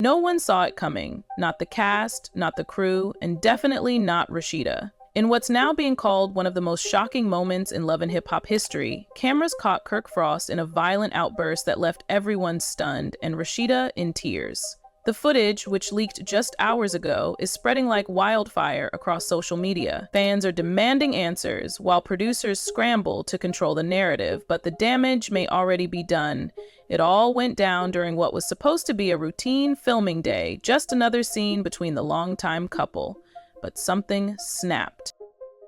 No one saw it coming, not the cast, not the crew, and definitely not Rasheeda. In what's now being called one of the most shocking moments in Love and Hip Hop history, cameras caught Kirk Frost in a violent outburst that left everyone stunned and Rasheeda in tears. The footage, which leaked just hours ago, is spreading like wildfire across social media. Fans are demanding answers, while producers scramble to control the narrative, but the damage may already be done. It all went down during what was supposed to be a routine filming day, just another scene between the longtime couple. But something snapped.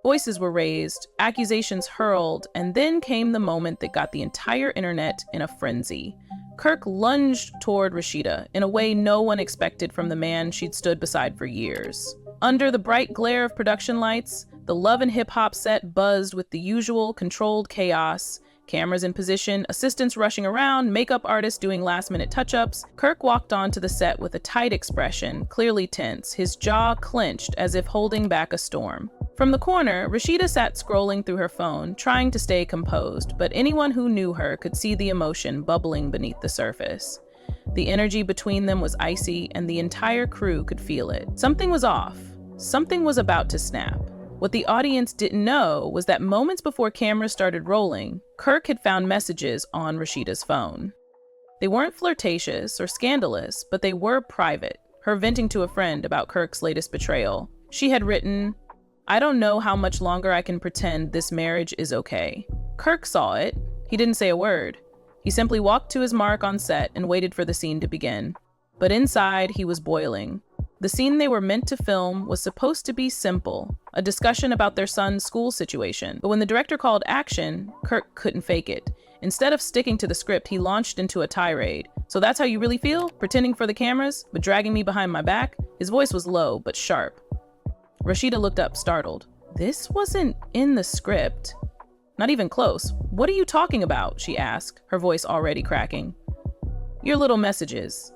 Voices were raised, accusations hurled, and then came the moment that got the entire internet in a frenzy. Kirk lunged toward Rasheeda in a way no one expected from the man she'd stood beside for years. Under the bright glare of production lights, the Love and Hip Hop set buzzed with the usual controlled chaos. Cameras in position, assistants rushing around, makeup artists doing last-minute touch-ups. Kirk walked onto the set with a tight expression, clearly tense, his jaw clenched as if holding back a storm. From the corner, Rasheeda sat scrolling through her phone, trying to stay composed, but anyone who knew her could see the emotion bubbling beneath the surface. The energy between them was icy, and the entire crew could feel it. Something was off. Something was about to snap. What the audience didn't know was that moments before cameras started rolling, Kirk had found messages on Rasheeda's phone. They weren't flirtatious or scandalous, but they were private, her venting to a friend about Kirk's latest betrayal. She had written, "I don't know how much longer I can pretend this marriage is okay." Kirk saw it. He didn't say a word. He simply walked to his mark on set and waited for the scene to begin. But inside, he was boiling. The scene they were meant to film was supposed to be simple, a discussion about their son's school situation. But when the director called action, Kirk couldn't fake it. Instead of sticking to the script, he launched into a tirade. "So that's how you really feel? Pretending for the cameras, but dragging me behind my back?" His voice was low, but sharp. Rasheeda looked up, startled. "This wasn't in the script." "Not even close. What are you talking about?" she asked, her voice already cracking. "Your little messages."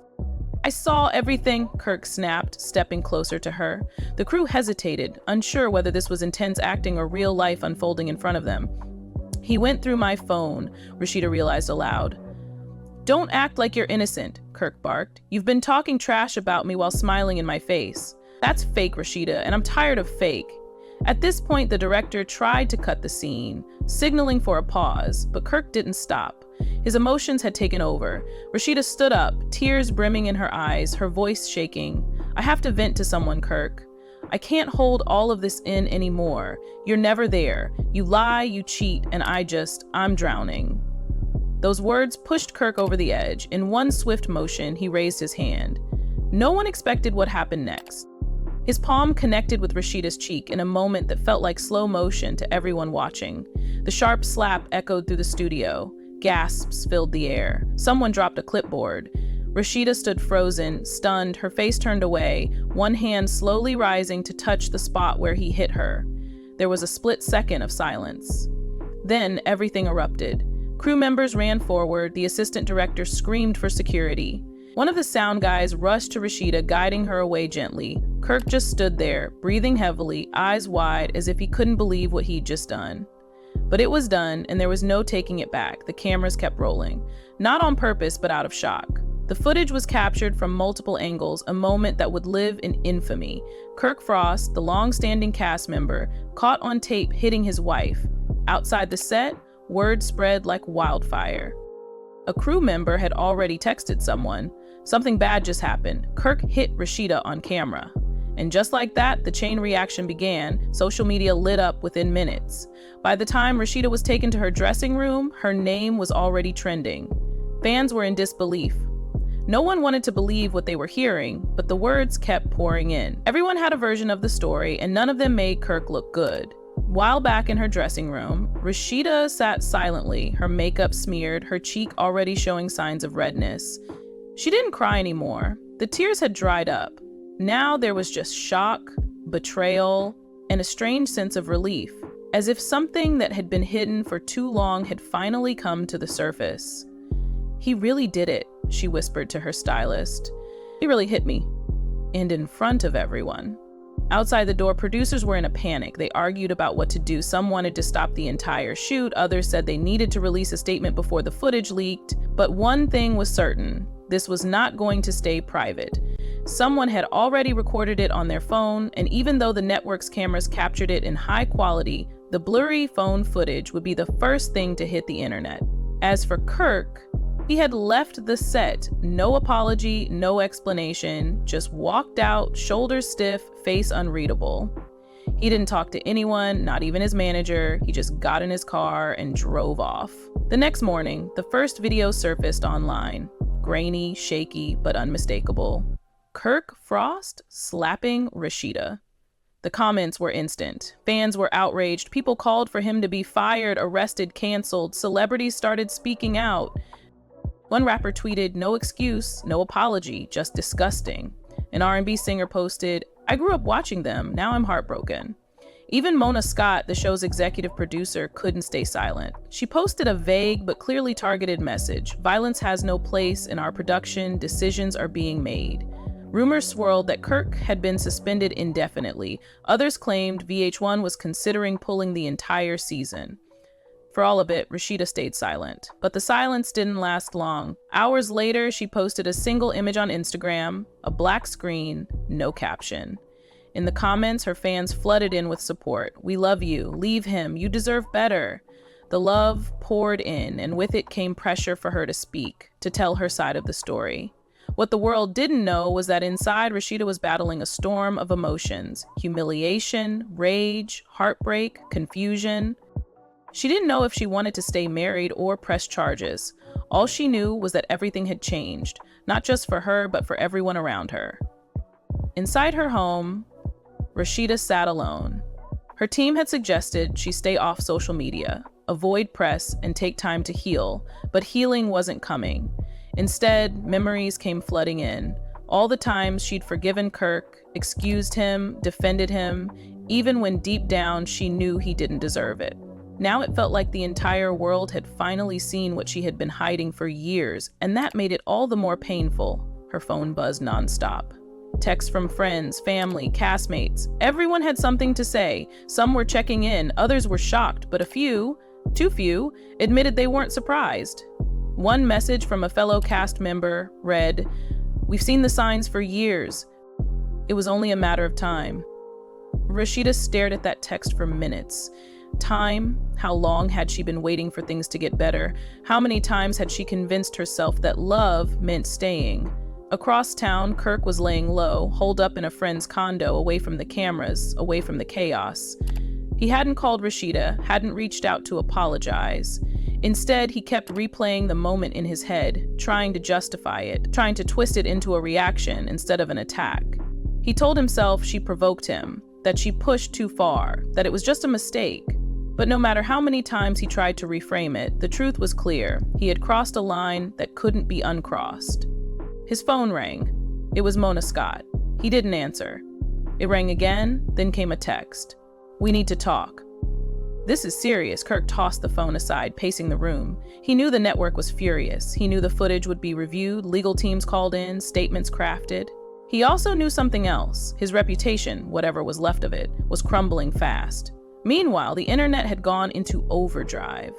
"I saw everything," Kirk snapped, stepping closer to her. The crew hesitated, unsure whether this was intense acting or real life unfolding in front of them. "He went through my phone," Rasheeda realized aloud. "Don't act like you're innocent," Kirk barked. "You've been talking trash about me while smiling in my face." "That's fake, Rasheeda, and I'm tired of fake." At this point, the director tried to cut the scene, signaling for a pause, but Kirk didn't stop. His emotions had taken over. Rasheeda stood up, tears brimming in her eyes, her voice shaking. "I have to vent to someone, Kirk. I can't hold all of this in anymore. You're never there. You lie, you cheat, and I'm drowning." Those words pushed Kirk over the edge. In one swift motion, he raised his hand. No one expected what happened next. His palm connected with Rasheeda's cheek in a moment that felt like slow motion to everyone watching. The sharp slap echoed through the studio. Gasps filled the air. Someone dropped a clipboard. Rasheeda stood frozen, stunned, her face turned away, one hand slowly rising to touch the spot where he hit her. There was a split second of silence. Then everything erupted. Crew members ran forward, the assistant director screamed for security. One of the sound guys rushed to Rasheeda, guiding her away gently. Kirk just stood there, breathing heavily, eyes wide, as if he couldn't believe what he'd just done. But it was done, and there was no taking it back. The cameras kept rolling. Not on purpose, but out of shock. The footage was captured from multiple angles, a moment that would live in infamy. Kirk Frost, the long-standing cast member, caught on tape hitting his wife. Outside the set, word spread like wildfire. A crew member had already texted someone. Something bad just happened. Kirk hit Rasheeda on camera. And just like that, the chain reaction began. Social media lit up within minutes. By the time Rasheeda was taken to her dressing room, her name was already trending. Fans were in disbelief. No one wanted to believe what they were hearing, but the words kept pouring in. Everyone had a version of the story, and none of them made Kirk look good. While back in her dressing room, Rasheeda sat silently, her makeup smeared, her cheek already showing signs of redness. She didn't cry anymore. The tears had dried up. Now there was just shock, betrayal, and a strange sense of relief, as if something that had been hidden for too long had finally come to the surface. "He really did it," she whispered to her stylist. "He really hit me." And in front of everyone. Outside the door, producers were in a panic. They argued about what to do. Some wanted to stop the entire shoot. Others said they needed to release a statement before the footage leaked. But one thing was certain. This was not going to stay private. Someone had already recorded it on their phone, and even though the network's cameras captured it in high quality, the blurry phone footage would be the first thing to hit the internet. As for Kirk, he had left the set, no apology, no explanation, just walked out, shoulders stiff, face unreadable. He didn't talk to anyone, not even his manager. He just got in his car and drove off. The next morning, the first video surfaced online. Grainy, shaky, but unmistakable. Kirk Frost slapping Rashida. The comments were instant. Fans were outraged. People called for him to be fired, arrested, canceled. Celebrities started speaking out. One rapper tweeted, "No excuse, no apology, just disgusting." An R&B singer posted, "I grew up watching them, now I'm heartbroken." Even Mona Scott, the show's executive producer, couldn't stay silent. She posted a vague but clearly targeted message. "Violence has no place in our production, decisions are being made." Rumors swirled that Kirk had been suspended indefinitely. Others claimed VH1 was considering pulling the entire season. For all of it, Rashida stayed silent. But the silence didn't last long. Hours later, she posted a single image on Instagram, a black screen, no caption. In the comments, her fans flooded in with support. "We love you. Leave him. You deserve better." The love poured in, and with it came pressure for her to speak, to tell her side of the story. What the world didn't know was that inside, Rashida was battling a storm of emotions: humiliation, rage, heartbreak, confusion. She didn't know if she wanted to stay married or press charges. All she knew was that everything had changed, not just for her, but for everyone around her. Inside her home, Rashida sat alone. Her team had suggested she stay off social media, avoid press, and take time to heal, but healing wasn't coming. Instead, memories came flooding in. All the times she'd forgiven Kirk, excused him, defended him, even when deep down she knew he didn't deserve it. Now it felt like the entire world had finally seen what she had been hiding for years, and that made it all the more painful. Her phone buzzed nonstop. Texts from friends, family, castmates. Everyone had something to say. Some were checking in, others were shocked, but a few, too few, admitted they weren't surprised. One message from a fellow cast member read, "We've seen the signs for years. It was only a matter of time." Rashida stared at that text for minutes. Time? How long had she been waiting for things to get better? How many times had she convinced herself that love meant staying? Across town, Kirk was laying low, holed up in a friend's condo, away from the cameras, away from the chaos. He hadn't called Rashida, hadn't reached out to apologize. Instead, he kept replaying the moment in his head, trying to justify it, trying to twist it into a reaction instead of an attack. He told himself she provoked him, that she pushed too far, that it was just a mistake. But no matter how many times he tried to reframe it, the truth was clear. He had crossed a line that couldn't be uncrossed. His phone rang. It was Mona Scott. He didn't answer. It rang again, then came a text. "We need to talk." "This is serious." Kirk tossed the phone aside, pacing the room. He knew the network was furious. He knew the footage would be reviewed, legal teams called in, statements crafted. He also knew something else. His reputation, whatever was left of it, was crumbling fast. Meanwhile, the internet had gone into overdrive.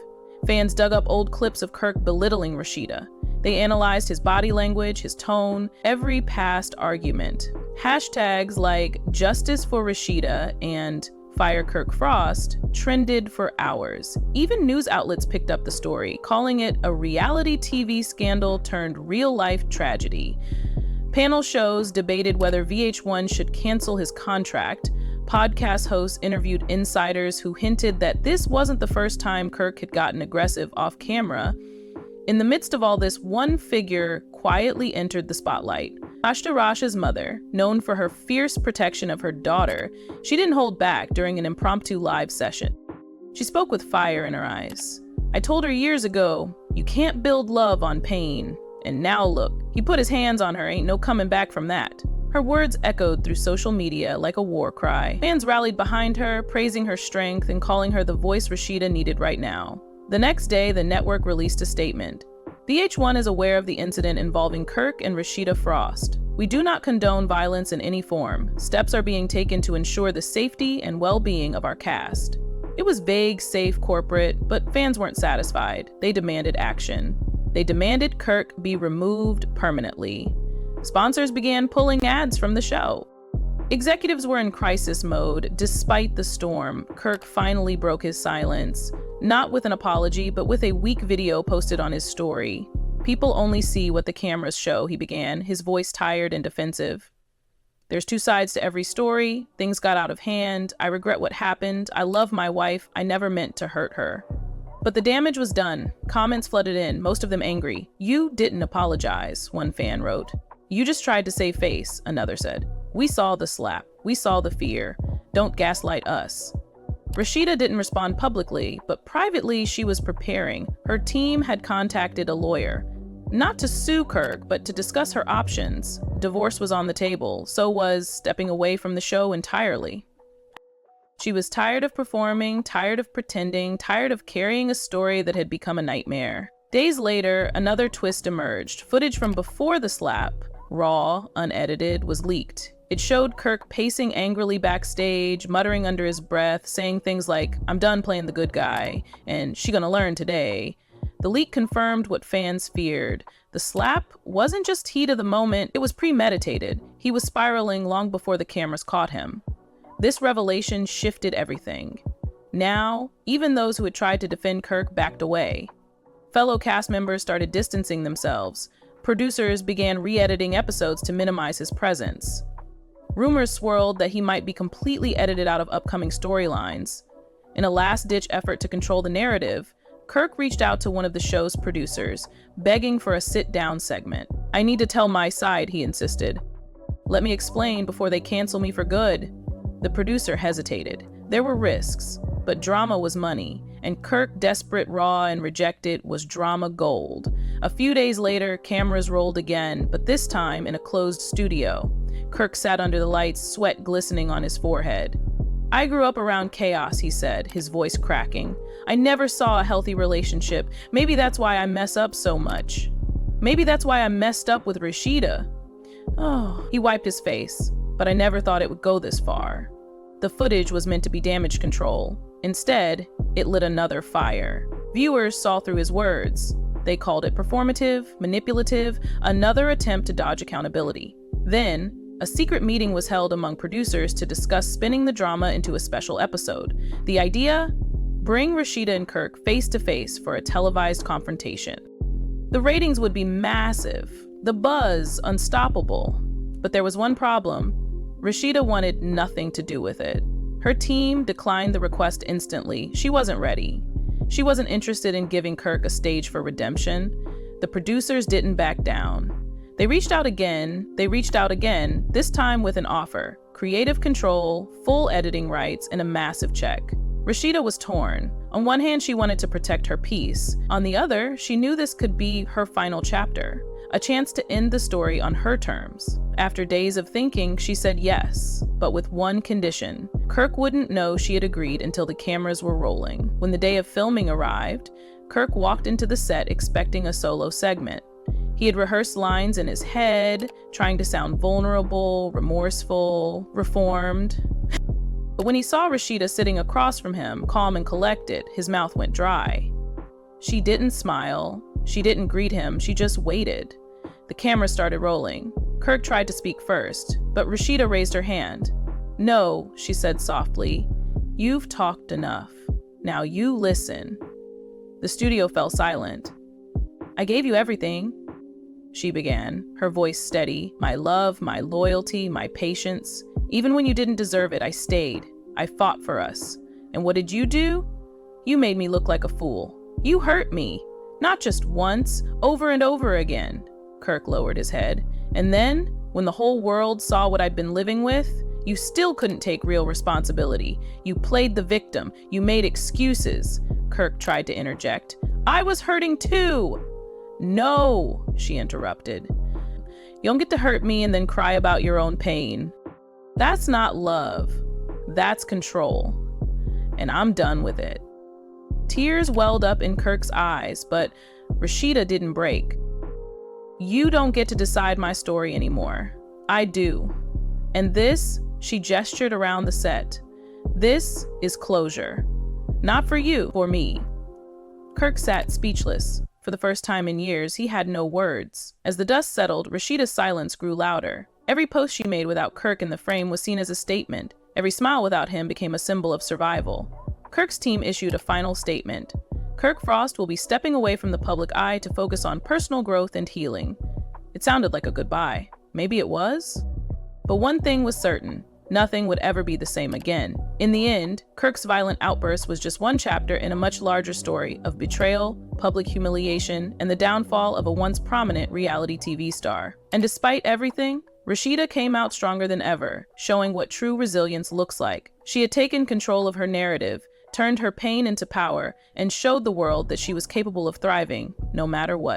Fans dug up old clips of Kirk belittling Rashida. They analyzed his body language, his tone, every past argument. Hashtags like "Justice for Rashida" and "Fire Kirk Frost" trended for hours. Even news outlets picked up the story, calling it a reality TV scandal turned real-life tragedy. Panel shows debated whether VH1 should cancel his contract. Podcast hosts interviewed insiders who hinted that this wasn't the first time Kirk had gotten aggressive off camera. In the midst of all this, one figure quietly entered the spotlight. Rasheeda's mother, known for her fierce protection of her daughter, she didn't hold back during an impromptu live session. She spoke with fire in her eyes. "I told her years ago, you can't build love on pain. And now look, he put his hands on her, ain't no coming back from that." Her words echoed through social media like a war cry. Fans rallied behind her, praising her strength and calling her the voice Rashida needed right now. The next day, the network released a statement. VH1 is aware of the incident involving Kirk and Rasheeda Frost. We do not condone violence in any form. Steps are being taken to ensure the safety and well-being of our cast. It was vague, safe, corporate, but fans weren't satisfied. They demanded action. They demanded Kirk be removed permanently. Sponsors began pulling ads from the show. Executives were in crisis mode. Despite the storm, Kirk finally broke his silence, not with an apology, but with a weak video posted on his story. "People only see what the cameras show," he began, his voice tired and defensive. "There's two sides to every story. Things got out of hand. I regret what happened. I love my wife. I never meant to hurt her." But the damage was done. Comments flooded in, most of them angry. "You didn't apologize," one fan wrote. "You just tried to save face," another said. "We saw the slap. We saw the fear. Don't gaslight us." Rashida didn't respond publicly, but privately she was preparing. Her team had contacted a lawyer. Not to sue Kirk, but to discuss her options. Divorce was on the table, so was stepping away from the show entirely. She was tired of performing, tired of pretending, tired of carrying a story that had become a nightmare. Days later, another twist emerged. Footage from before the slap, raw, unedited, was leaked. It showed Kirk pacing angrily backstage, muttering under his breath, saying things like, "I'm done playing the good guy," and "she gonna learn today." The leak confirmed what fans feared. The slap wasn't just heat of the moment, it was premeditated. He was spiraling long before the cameras caught him. This revelation shifted everything. Now, even those who had tried to defend Kirk backed away. Fellow cast members started distancing themselves. Producers began re-editing episodes to minimize his presence. Rumors swirled that he might be completely edited out of upcoming storylines. In a last-ditch effort to control the narrative, Kirk reached out to one of the show's producers, begging for a sit-down segment. "I need to tell my side," he insisted. "Let me explain before they cancel me for good." The producer hesitated. There were risks, but drama was money, and Kirk, desperate, raw, and rejected, was drama gold. A few days later, cameras rolled again, but this time in a closed studio. Kirk sat under the lights, sweat glistening on his forehead. "I grew up around chaos," he said, his voice cracking. "I never saw a healthy relationship. Maybe that's why I mess up so much. Maybe that's why I messed up with Rashida." Oh, he wiped his face. "But I never thought it would go this far." The footage was meant to be damage control. Instead, it lit another fire. Viewers saw through his words. They called it performative, manipulative, another attempt to dodge accountability. Then, a secret meeting was held among producers to discuss spinning the drama into a special episode. The idea? Bring Rashida and Kirk face to face for a televised confrontation. The ratings would be massive, the buzz unstoppable. But there was one problem. Rashida wanted nothing to do with it. Her team declined the request instantly. She wasn't ready. She wasn't interested in giving Kirk a stage for redemption. The producers didn't back down. They reached out again, this time with an offer: creative control, full editing rights, and a massive check. Rashida was torn. On one hand, she wanted to protect her peace. On the other, she knew this could be her final chapter, a chance to end the story on her terms. After days of thinking, she said yes, but with one condition. Kirk wouldn't know she had agreed until the cameras were rolling. When the day of filming arrived, Kirk walked into the set expecting a solo segment. He had rehearsed lines in his head, trying to sound vulnerable, remorseful, reformed. But when he saw Rashida sitting across from him, calm and collected, his mouth went dry. She didn't smile. She didn't greet him. She just waited. The camera started rolling. Kirk tried to speak first, but Rashida raised her hand. "No," she said softly. "You've talked enough. Now you listen." The studio fell silent. "I gave you everything," she began, her voice steady. "My love, my loyalty, my patience. Even when you didn't deserve it, I stayed. I fought for us. And what did you do? You made me look like a fool. You hurt me. Not just once, over and over again." Kirk lowered his head. "And then, when the whole world saw what I'd been living with, you still couldn't take real responsibility. You played the victim. You made excuses." Kirk tried to interject. "I was hurting too." "No," she interrupted. "You don't get to hurt me and then cry about your own pain. That's not love. That's control. And I'm done with it." Tears welled up in Kirk's eyes, but Rashida didn't break. "You don't get to decide my story anymore. I do. And this," she gestured around the set, "this is closure. Not for you, for me." Kirk sat speechless. For the first time in years, he had no words. As the dust settled, Rashida's silence grew louder. Every post she made without Kirk in the frame was seen as a statement. Every smile without him became a symbol of survival. Kirk's team issued a final statement. Kirk Frost will be stepping away from the public eye to focus on personal growth and healing. It sounded like a goodbye. Maybe it was? But one thing was certain. Nothing would ever be the same again. In the end, Kirk's violent outburst was just one chapter in a much larger story of betrayal, public humiliation, and the downfall of a once prominent reality TV star. And despite everything, Rashida came out stronger than ever, showing what true resilience looks like. She had taken control of her narrative, turned her pain into power, and showed the world that she was capable of thriving, no matter what.